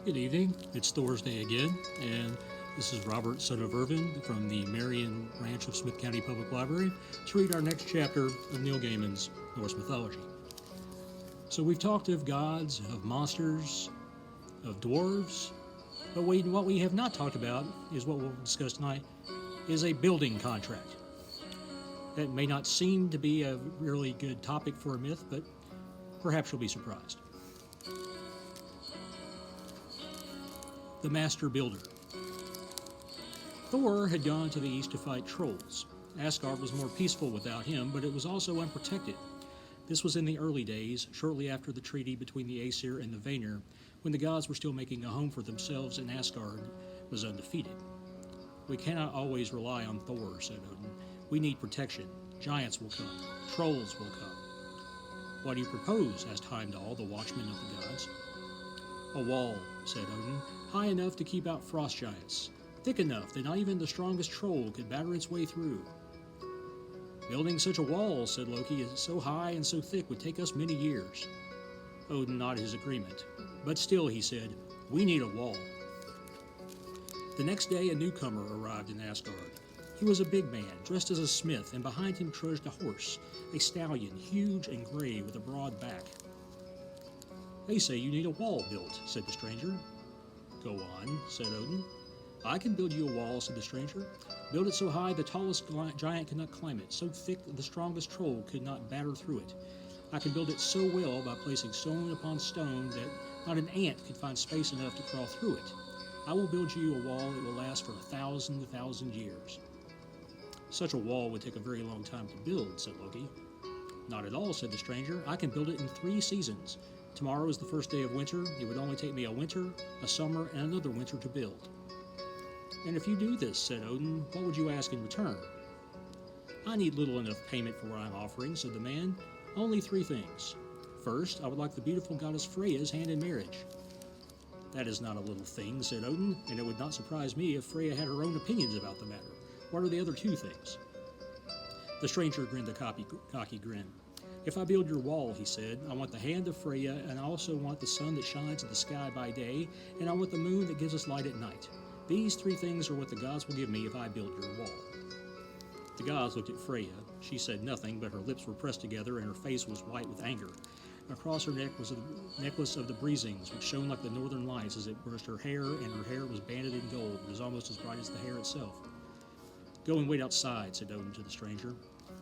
Good evening. It's Thursday again, and this is Robert, son of Irvin, from the Marion branch of Smith County Public Library, to read our next chapter of Neil Gaiman's Norse Mythology. So we've talked of gods, of monsters, of dwarves, but what we have not talked about is what we'll discuss tonight, is a building contract. That may not seem to be a really good topic for a myth, but perhaps you'll be surprised. The Master Builder. Thor had gone to the east to fight trolls. Asgard was more peaceful without him, but it was also unprotected. This was in the early days, shortly after the treaty between the Aesir and the Vanir, when the gods were still making a home for themselves and Asgard was undefeated. We cannot always rely on Thor, said Odin. We need protection. Giants will come. Trolls will come. What do you propose? Asked Heimdall, the watchman of the gods. A wall, said Odin, high enough to keep out frost giants, thick enough that not even the strongest troll could batter its way through. Building such a wall, said Loki, is so high and so thick would take us many years. Odin nodded his agreement. But still, he said, we need a wall. The next day, a newcomer arrived in Asgard. He was a big man, dressed as a smith, and behind him trudged a horse, a stallion, huge and gray with a broad back. They say you need a wall built, said the stranger. Go on, said Odin. I can build you a wall, said the stranger. Build it so high the tallest giant could not climb it, so thick that the strongest troll could not batter through it. I can build it so well by placing stone upon stone that not an ant could find space enough to crawl through it. I will build you a wall that will last for 1,000 years. Such a wall would take a very long time to build, said Loki. Not at all, said the stranger. I can build it in 3 seasons. Tomorrow is the first day of winter. It would only take me a winter, a summer, and another winter to build. And if you do this, said Odin, what would you ask in return? I need little enough payment for what I'm offering, said the man. Only 3 things. First, I would like the beautiful goddess Freya's hand in marriage. That is not a little thing, said Odin, and it would not surprise me if Freya had her own opinions about the matter. What are the other 2 things? The stranger grinned a cocky grin. If I build your wall, he said, I want the hand of Freya, and I also want the sun that shines in the sky by day, and I want the moon that gives us light at night. These 3 things are what the gods will give me if I build your wall. The gods looked at Freya. She said nothing, but her lips were pressed together, and her face was white with anger. Across her neck was a necklace of the breezings, which shone like the northern lights as it brushed her hair, and her hair was banded in gold. It was almost as bright as the hair itself. Go and wait outside, said Odin to the stranger.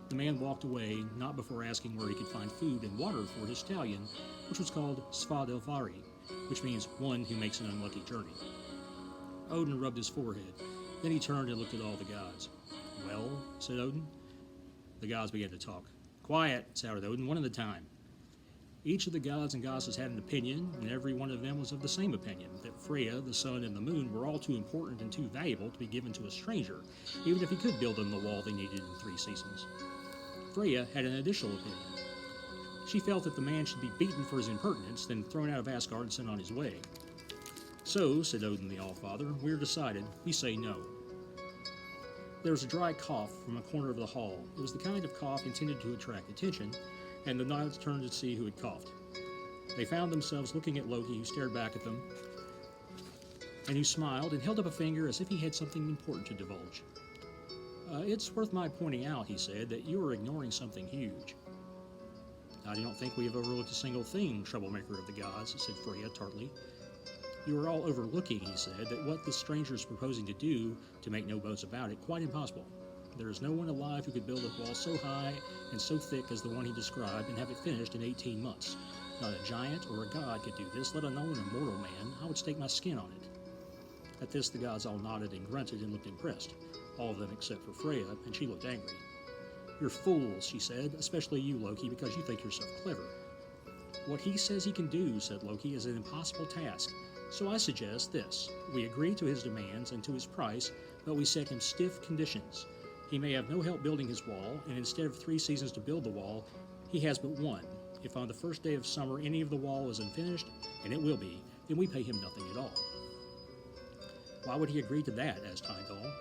The man walked away, not before asking where he could find food and water for his stallion, which was called Svadilvari, which means one who makes an unlucky journey. Odin rubbed his forehead. Then he turned and looked at all the gods. Well, said Odin. The gods began to talk. Quiet, shouted Odin, one at a time. Each of the gods and goddesses had an opinion, and every one of them was of the same opinion, that Freya, the sun, and the moon were all too important and too valuable to be given to a stranger, even if he could build them the wall they needed in 3 seasons. Freya had an additional opinion. She felt that the man should be beaten for his impertinence, then thrown out of Asgard and sent on his way. So, said Odin the Allfather, we're decided. We say no. There was a dry cough from a corner of the hall. It was the kind of cough intended to attract attention, and the knights turned to see who had coughed. They found themselves looking at Loki, who stared back at them, and who smiled and held up a finger as if he had something important to divulge. It's worth my pointing out, he said, that you are ignoring something huge. I don't think we have overlooked a single thing, troublemaker of the gods, said Freya tartly. You are all overlooking, he said, that what this stranger is proposing to do, to make no bones about it, quite impossible. There is no one alive who could build a wall so high and so thick as the one he described and have it finished in 18 months. Not a giant or a god could do this, let alone a mortal man. I would stake my skin on it. At this, the gods all nodded and grunted and looked impressed. All of them except for Freya, and she looked angry. You're fools, she said, especially you, Loki, because you think yourself clever. What he says he can do, said Loki, is an impossible task. So I suggest this. We agree to his demands and to his price, but we set him stiff conditions. He may have no help building his wall, and instead of 3 seasons to build the wall, he has but 1. If on the first day of summer any of the wall is unfinished, and it will be, then we pay him nothing at all. Why would he agree to that? Asked Heimdall.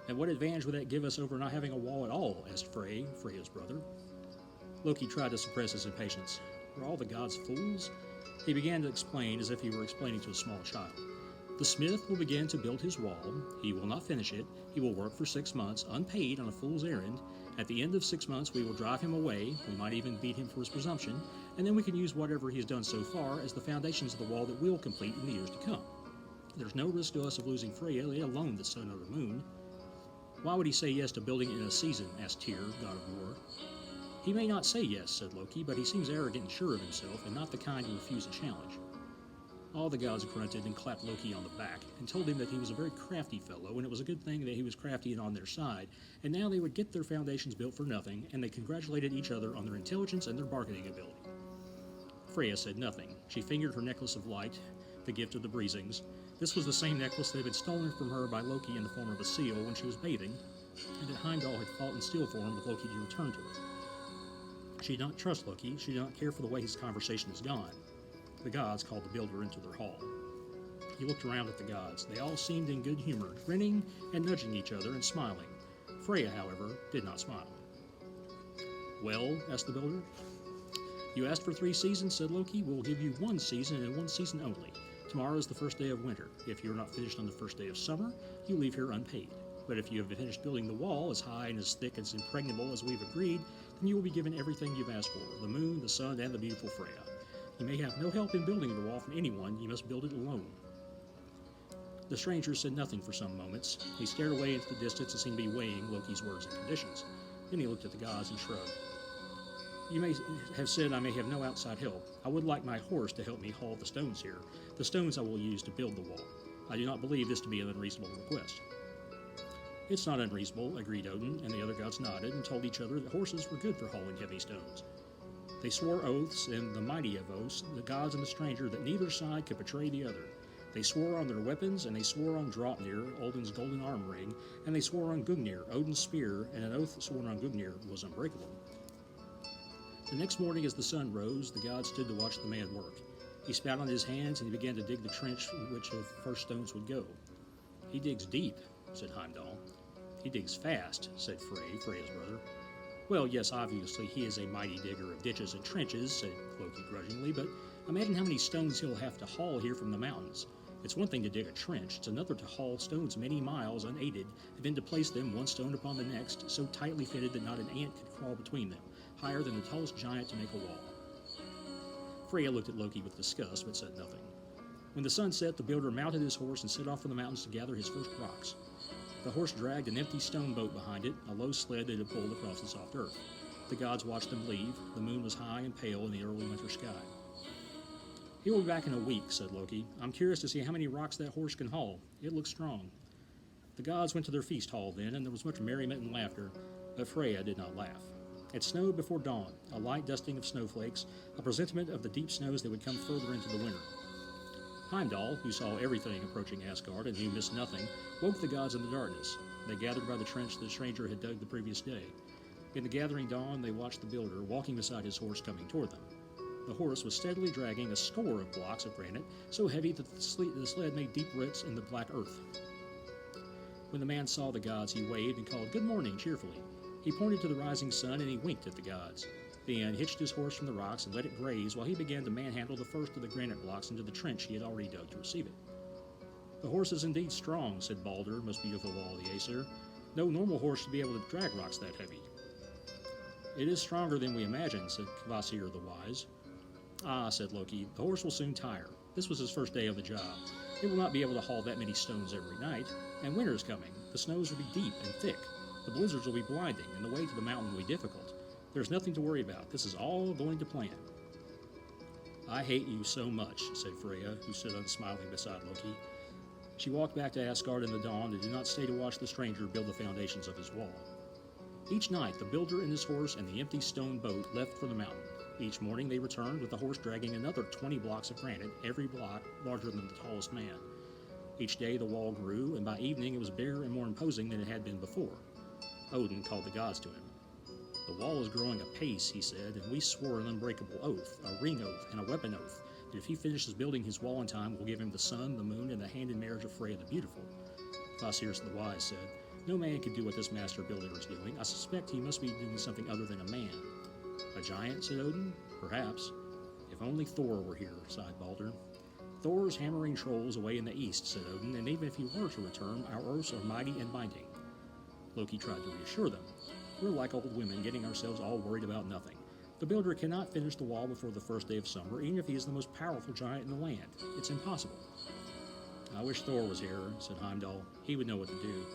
And what advantage would that give us over not having a wall at all? Asked Freya's brother. Loki tried to suppress his impatience. Were all the gods fools? He began to explain as if he were explaining to a small child. The smith will begin to build his wall. He will not finish it. He will work for 6 months, unpaid, on a fool's errand. At the end of 6 months, we will drive him away. We might even beat him for his presumption, and then we can use whatever he has done so far as the foundations of the wall that we'll complete in the years to come. There's no risk to us of losing Freya, let alone the sun or the moon. Why would he say yes to building in a season? Asked Tyr, god of war. He may not say yes, said Loki, but he seems arrogant and sure of himself, and not the kind to refuse a challenge. All the gods grunted and clapped Loki on the back, and told him that he was a very crafty fellow, and it was a good thing that he was crafty and on their side, and now they would get their foundations built for nothing, and they congratulated each other on their intelligence and their bargaining ability. Freya said nothing. She fingered her necklace of light, the gift of the Breezings. This was the same necklace that had been stolen from her by Loki in the form of a seal when she was bathing, and that Heimdall had fought in steel form with Loki to return to her. She did not trust Loki. She did not care for the way his conversation has gone. The gods called the builder into their hall. He looked around at the gods. They all seemed in good humor, grinning and nudging each other and smiling. Freya, however, did not smile. Well, asked the builder. You asked for 3 seasons, said Loki. We'll give you 1 season and 1 season only. Tomorrow is the first day of winter. If you're not finished on the first day of summer, you leave here unpaid. But if you have finished building the wall as high and as thick and as impregnable as we've agreed, then you will be given everything you've asked for, the moon, the sun, and the beautiful Freya. You may have no help in building the wall from anyone. You must build it alone. The stranger said nothing for some moments. He stared away into the distance and seemed to be weighing Loki's words and conditions. Then he looked at the gods and shrugged. You may have said I may have no outside help. I would like my horse to help me haul the stones here, the stones I will use to build the wall. I do not believe this to be an unreasonable request. It's not unreasonable, agreed Odin, and the other gods nodded and told each other that horses were good for hauling heavy stones. They swore oaths, and the mighty of oaths, the gods and the stranger, that neither side could betray the other. They swore on their weapons, and they swore on Draupnir, Odin's golden arm ring, and they swore on Gungnir, Odin's spear, and an oath sworn on Gungnir was unbreakable. The next morning as the sun rose, the gods stood to watch the man work. He spat on his hands, and he began to dig the trench in which the first stones would go. He digs deep, said Heimdall. He digs fast, said Freya's brother. Well, yes, obviously he is a mighty digger of ditches and trenches, said Loki grudgingly, but imagine how many stones he'll have to haul here from the mountains. It's one thing to dig a trench, it's another to haul stones many miles unaided, and then to place them one stone upon the next, so tightly fitted that not an ant could crawl between them, higher than the tallest giant to make a wall. Freya looked at Loki with disgust, but said nothing. When the sun set, the builder mounted his horse and set off for the mountains to gather his first rocks. The horse dragged an empty stone boat behind it, a low sled that had pulled across the soft earth. The gods watched them leave. The moon was high and pale in the early winter sky. He will be back in a week, said Loki. I'm curious to see how many rocks that horse can haul. It looks strong. The gods went to their feast hall then, and there was much merriment and laughter, but Freya did not laugh. It snowed before dawn, a light dusting of snowflakes, a presentiment of the deep snows that would come further into the winter. Heimdall, who saw everything approaching Asgard and who missed nothing, woke the gods in the darkness. They gathered by the trench the stranger had dug the previous day. In the gathering dawn, they watched the builder walking beside his horse coming toward them. The horse was steadily dragging a score of blocks of granite, so heavy that the sled made deep rents in the black earth. When the man saw the gods, he waved and called, "Good morning," cheerfully. He pointed to the rising sun and he winked at the gods. Then hitched his horse from the rocks and let it graze while he began to manhandle the first of the granite blocks into the trench he had already dug to receive it. The horse is indeed strong, said Balder, most beautiful of all the Aesir. No normal horse should be able to drag rocks that heavy. It is stronger than we imagined, said Kvasir the Wise. Ah, said Loki, the horse will soon tire. This was his first day of the job. It will not be able to haul that many stones every night. And winter is coming. The snows will be deep and thick. The blizzards will be blinding, and the way to the mountain will be difficult. There's nothing to worry about. This is all going to plan. I hate you so much, said Freya, who stood unsmiling beside Loki. She walked back to Asgard in the dawn and did not stay to watch the stranger build the foundations of his wall. Each night, the builder and his horse and the empty stone boat left for the mountain. Each morning they returned with the horse dragging another 20 blocks of granite, every block larger than the tallest man. Each day the wall grew, and by evening it was bigger and more imposing than it had been before. Odin called the gods to him. The wall is growing apace, he said, and we swore an unbreakable oath, a ring oath, and a weapon oath, that if he finishes building his wall in time, we'll give him the sun, the moon, and the hand in marriage of Freya the Beautiful. Kvasir the Wise said, No man can do what this master builder is doing. I suspect he must be doing something other than a man. A giant, said Odin? Perhaps. If only Thor were here, sighed Balder. Thor's hammering trolls away in the east, said Odin, and even if he were to return, our oaths are mighty and binding. Loki tried to reassure them. We're like old women, getting ourselves all worried about nothing. The builder cannot finish the wall before the first day of summer, even if he is the most powerful giant in the land. It's impossible. I wish Thor was here, said Heimdall. He would know what to do.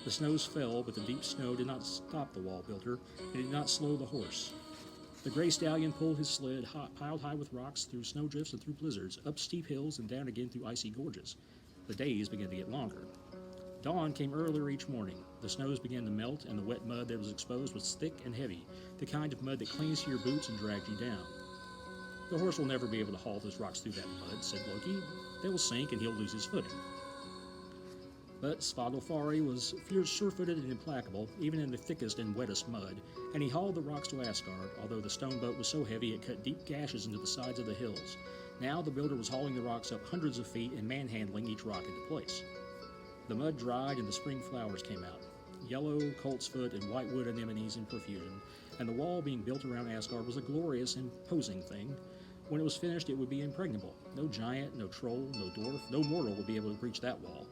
The snows fell, but the deep snow did not stop the wall builder, and did not slow the horse. The gray stallion pulled his sled, piled high with rocks, through snowdrifts and through blizzards, up steep hills and down again through icy gorges. The days began to get longer. Dawn came earlier each morning. The snows began to melt, and the wet mud that was exposed was thick and heavy, the kind of mud that clings to your boots and drags you down. The horse will never be able to haul those rocks through that mud, said Loki. They will sink, and he'll lose his footing. But Svadilfari was sure-footed and implacable, even in the thickest and wettest mud, and he hauled the rocks to Asgard, although the stone boat was so heavy it cut deep gashes into the sides of the hills. Now the builder was hauling the rocks up hundreds of feet and manhandling each rock into place. The mud dried and the spring flowers came out, yellow coltsfoot and whitewood anemones in profusion, and the wall being built around Asgard was a glorious, imposing thing. When it was finished, it would be impregnable. No giant, no troll, no dwarf, no mortal would be able to breach that wall.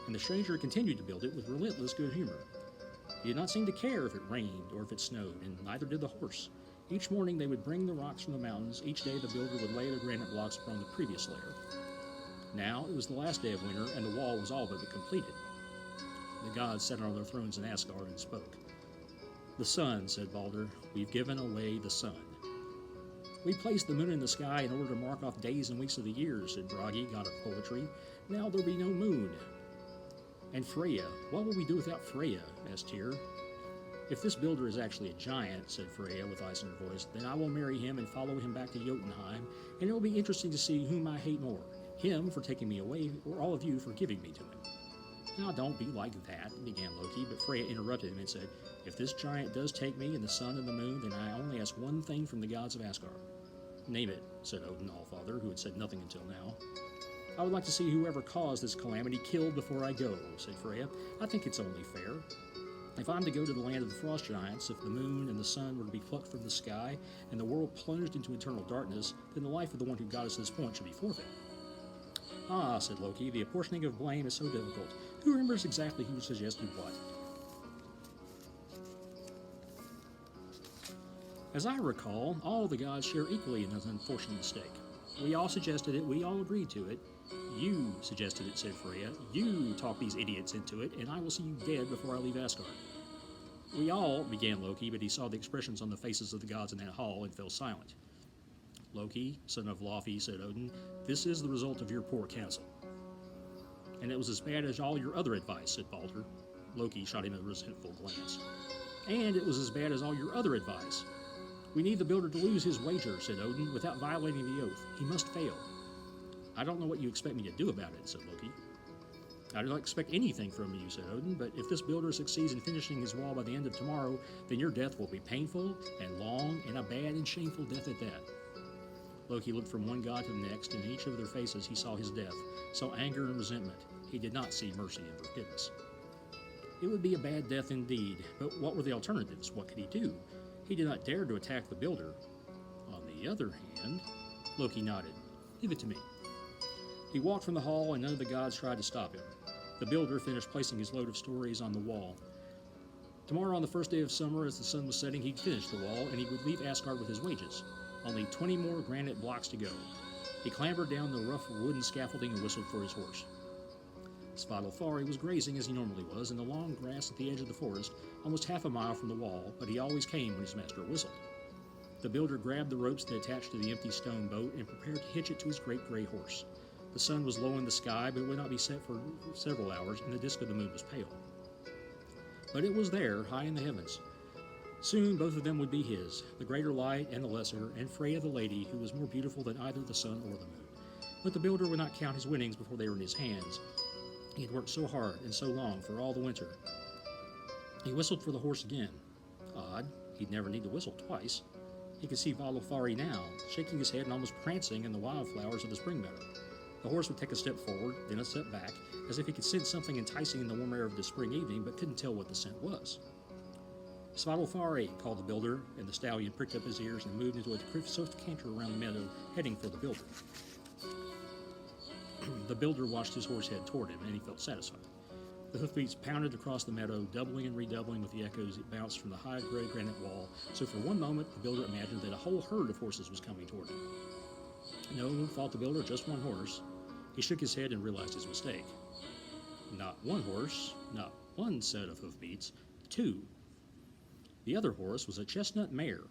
And the stranger continued to build it with relentless good humor. He did not seem to care if it rained or if it snowed, and neither did the horse. Each morning they would bring the rocks from the mountains. Each day the builder would lay the granite blocks upon the previous layer. Now it was the last day of winter, and the wall was all but completed. The gods sat on their thrones in Asgard and spoke. The sun, said Balder. We've given away the sun. We placed the moon in the sky in order to mark off days and weeks of the year, said Bragi, god of poetry. Now there'll be no moon. And Freya, what will we do without Freya? Asked Tyr. If this builder is actually a giant, said Freya with ice in her voice, then I will marry him and follow him back to Jotunheim, and it will be interesting to see whom I hate more, him for taking me away, or all of you for giving me to him. Now don't be like that, began Loki, but Freya interrupted him and said, If this giant does take me and the sun and the moon, then I only ask one thing from the gods of Asgard. Name it, said Odin Allfather, who had said nothing until now. I would like to see whoever caused this calamity killed before I go, said Freya. I think it's only fair. If I'm to go to the land of the frost giants, if the moon and the sun were to be plucked from the sky, and the world plunged into eternal darkness, then the life of the one who got us to this point should be forfeit. Ah, said Loki, the apportioning of blame is so difficult. Who remembers exactly who suggested what? As I recall, all the gods share equally in this unfortunate mistake. We all suggested it, we all agreed to it. You suggested it, said Freya. You talked these idiots into it, and I will see you dead before I leave Asgard. We all, began Loki, but he saw the expressions on the faces of the gods in that hall and fell silent. Loki, son of Laufey, said Odin, this is the result of your poor counsel. And it was as bad as all your other advice, said Balder. Loki shot him a resentful glance. And it was as bad as all your other advice. We need the builder to lose his wager, said Odin, without violating the oath. He must fail. I don't know what you expect me to do about it, said Loki. I don't expect anything from you, said Odin, but if this builder succeeds in finishing his wall by the end of tomorrow, then your death will be painful and long and a bad and shameful death at that. Loki looked from one god to the next, and in each of their faces he saw his death, saw anger and resentment. He did not see mercy and forgiveness. It would be a bad death indeed, but what were the alternatives? What could he do? He did not dare to attack the builder. On the other hand, Loki nodded. Leave it to me. He walked from the hall, and none of the gods tried to stop him. The builder finished placing his load of stories on the wall. Tomorrow, on the first day of summer, as the sun was setting, he'd finish the wall, and he would leave Asgard with his wages. Only 20 more granite blocks to go. He clambered down the rough wooden scaffolding and whistled for his horse. Svadilfari was grazing as he normally was in the long grass at the edge of the forest, almost half a mile from the wall, but he always came when his master whistled. The builder grabbed the ropes that attached to the empty stone boat and prepared to hitch it to his great gray horse. The sun was low in the sky, but it would not be set for several hours, and the disk of the moon was pale. But it was there, high in the heavens. Soon both of them would be his, the greater light and the lesser, and Freya the lady, who was more beautiful than either the sun or the moon. But the builder would not count his winnings before they were in his hands. He had worked so hard and so long for all the winter. He whistled for the horse again. Odd, he'd never need to whistle twice. He could see Svadilfari now, shaking his head and almost prancing in the wildflowers of the spring meadow. The horse would take a step forward, then a step back, as if he could sense something enticing in the warm air of the spring evening, but couldn't tell what the scent was. Svadilfari, called the builder, and the stallion pricked up his ears and moved into a swift canter around the meadow, heading for the builder. The builder watched his horse head toward him, and he felt satisfied. The hoofbeats pounded across the meadow, doubling and redoubling with the echoes that bounced from the high gray granite wall, so for one moment the builder imagined that a whole herd of horses was coming toward him. No, thought the builder, just one horse. He shook his head and realized his mistake. Not one horse, not one set of hoofbeats, two. The other horse was a chestnut mare.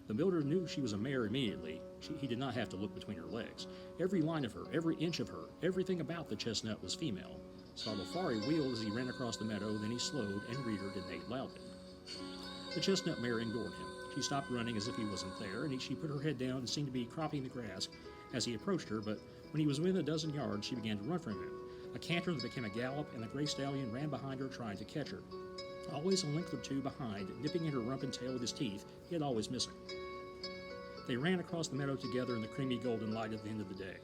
The builder knew she was a mare immediately. He did not have to look between her legs. Every line of her, every inch of her, everything about the chestnut was female. Svadilfari wheeled as he ran across the meadow, then he slowed and reared and neighed loudly. The chestnut mare ignored him. She stopped running as if he wasn't there, and she put her head down and seemed to be cropping the grass as he approached her, but when he was within a dozen yards, she began to run from him. A canter that became a gallop, and the gray stallion ran behind her, trying to catch her. Always a length or two behind, nipping at her rump and tail with his teeth, yet always missing. They ran across the meadow together in the creamy golden light at the end of the day.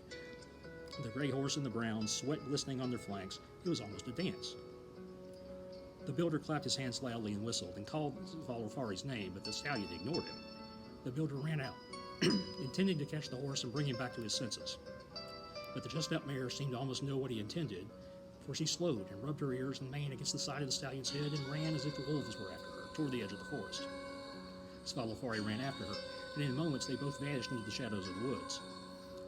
The gray horse and the brown, sweat glistening on their flanks, it was almost a dance. The builder clapped his hands loudly and whistled, and called Svadilfari's name, but the stallion ignored him. The builder ran out, intending to catch the horse and bring him back to his senses. But the chestnut mare seemed to almost know what he intended, for she slowed and rubbed her ears and mane against the side of the stallion's head and ran as if the wolves were after her, toward the edge of the forest. Svadilfari ran after her, and in moments they both vanished into the shadows of the woods.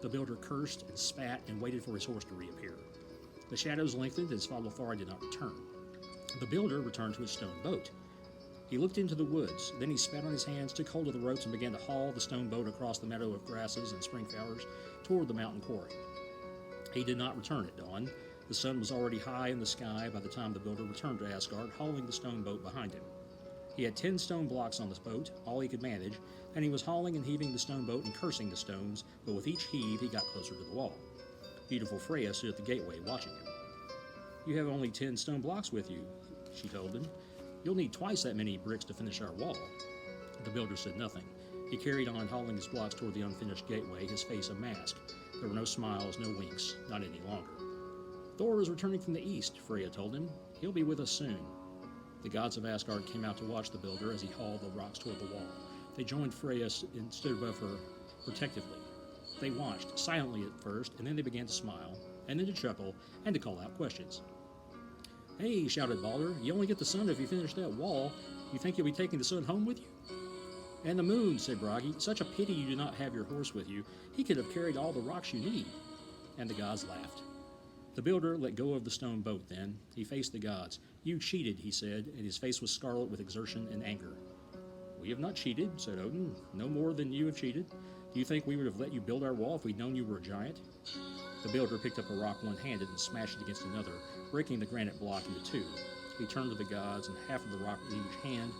The builder cursed and spat and waited for his horse to reappear. The shadows lengthened and Svadilfari did not return. The builder returned to his stone boat. He looked into the woods, then he spat on his hands, took hold of the ropes, and began to haul the stone boat across the meadow of grasses and spring flowers toward the mountain quarry. He did not return at dawn. The sun was already high in the sky by the time the builder returned to Asgard, hauling the stone boat behind him. He had 10 stone blocks on this boat, all he could manage, and he was hauling and heaving the stone boat and cursing the stones, but with each heave he got closer to the wall. Beautiful Freya stood at the gateway watching him. "You have only 10 stone blocks with you," she told him. "You'll need twice that many bricks to finish our wall." The builder said nothing. He carried on hauling his blocks toward the unfinished gateway, his face a mask. There were no smiles, no winks, not any longer. "Thor is returning from the east," Freya told him. "He'll be with us soon." The gods of Asgard came out to watch the builder as he hauled the rocks toward the wall. They joined Freya and stood above her protectively. They watched, silently at first, and then they began to smile, and then to chuckle, and to call out questions. "Hey," shouted Balder, "you only get the sun if you finish that wall. You think you'll be taking the sun home with you?" "And the moon," said Bragi. "Such a pity you do not have your horse with you. He could have carried all the rocks you need." And the gods laughed. The builder let go of the stone boat then. He faced the gods. "You cheated," he said, and his face was scarlet with exertion and anger. "We have not cheated," said Odin, "no more than you have cheated. Do you think we would have let you build our wall if we'd known you were a giant?" The builder picked up a rock one-handed and smashed it against another, breaking the granite block into two. He turned to the gods, and half of the rock in each hand,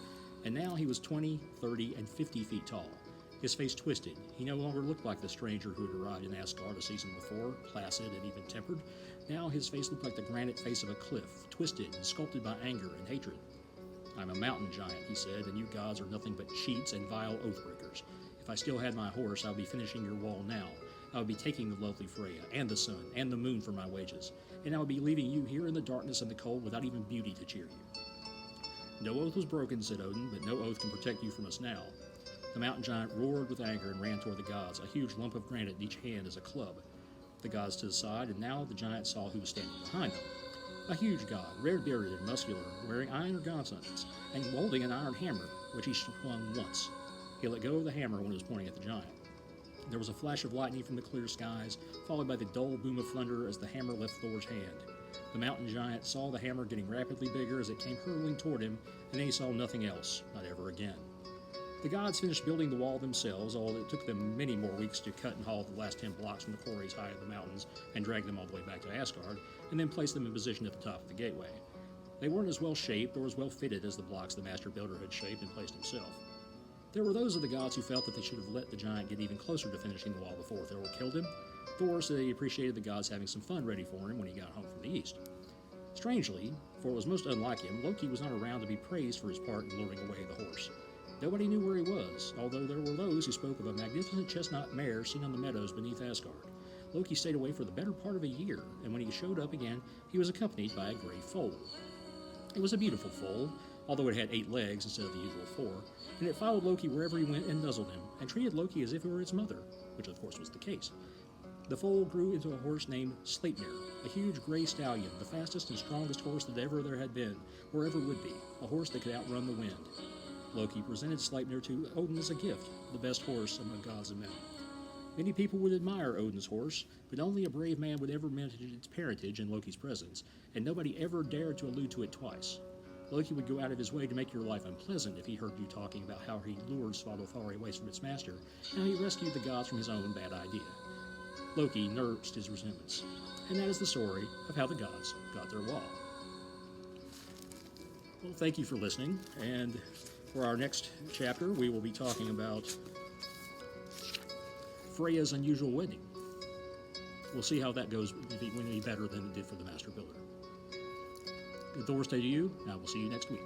and now he was 20, 30, and 50 feet tall. His face twisted. He no longer looked like the stranger who had arrived in Asgard a season before, placid and even-tempered. Now his face looked like the granite face of a cliff, twisted and sculpted by anger and hatred. "I'm a mountain giant," he said, "and you gods are nothing but cheats and vile oath-breakers. If I still had my horse, I would be finishing your wall now. I would be taking the lovely Freya, and the sun, and the moon for my wages, and I would be leaving you here in the darkness and the cold without even beauty to cheer you." "No oath was broken," said Odin, "but no oath can protect you from us now." The mountain giant roared with anger and ran toward the gods, a huge lump of granite in each hand as a club. The gods to the side, and now the giant saw who was standing behind them. A huge god, red-bearded and muscular, wearing iron gauntlets, and holding an iron hammer, which he swung once. He let go of the hammer when it was pointing at the giant. There was a flash of lightning from the clear skies, followed by the dull boom of thunder as the hammer left Thor's hand. The mountain giant saw the hammer getting rapidly bigger as it came hurtling toward him, and then he saw nothing else, not ever again. The gods finished building the wall themselves, although it took them many more weeks to cut and haul the last 10 blocks from the quarries high in the mountains and drag them all the way back to Asgard, and then place them in position at the top of the gateway. They weren't as well shaped or as well fitted as the blocks the master builder had shaped and placed himself. There were those of the gods who felt that they should have let the giant get even closer to finishing the wall before Thor killed him. Thor said he appreciated the gods having some fun ready for him when he got home from the east. Strangely, for it was most unlike him, Loki was not around to be praised for his part in luring away the horse. Nobody knew where he was, although there were those who spoke of a magnificent chestnut mare seen on the meadows beneath Asgard. Loki stayed away for the better part of a year, and when he showed up again, he was accompanied by a gray foal. It was a beautiful foal, although it had 8 legs instead of the usual 4, and it followed Loki wherever he went and nuzzled him, and treated Loki as if he were its mother, which of course was the case. The foal grew into a horse named Sleipnir, a huge gray stallion, the fastest and strongest horse that ever there had been, or ever would be, a horse that could outrun the wind. Loki presented Sleipnir to Odin as a gift, the best horse among gods and men. Many people would admire Odin's horse, but only a brave man would ever mention its parentage in Loki's presence, and nobody ever dared to allude to it twice. Loki would go out of his way to make your life unpleasant if he heard you talking about how he lured Svadilfari away from its master, and how he rescued the gods from his own bad idea. Loki nursed his resentments, and that is the story of how the gods got their wall. Well, thank you for listening, and for our next chapter, we will be talking about Freya's unusual wedding. We'll see how that goes, when it be better than it did for the Master Builder. Good Thor stay to you, and I will see you next week.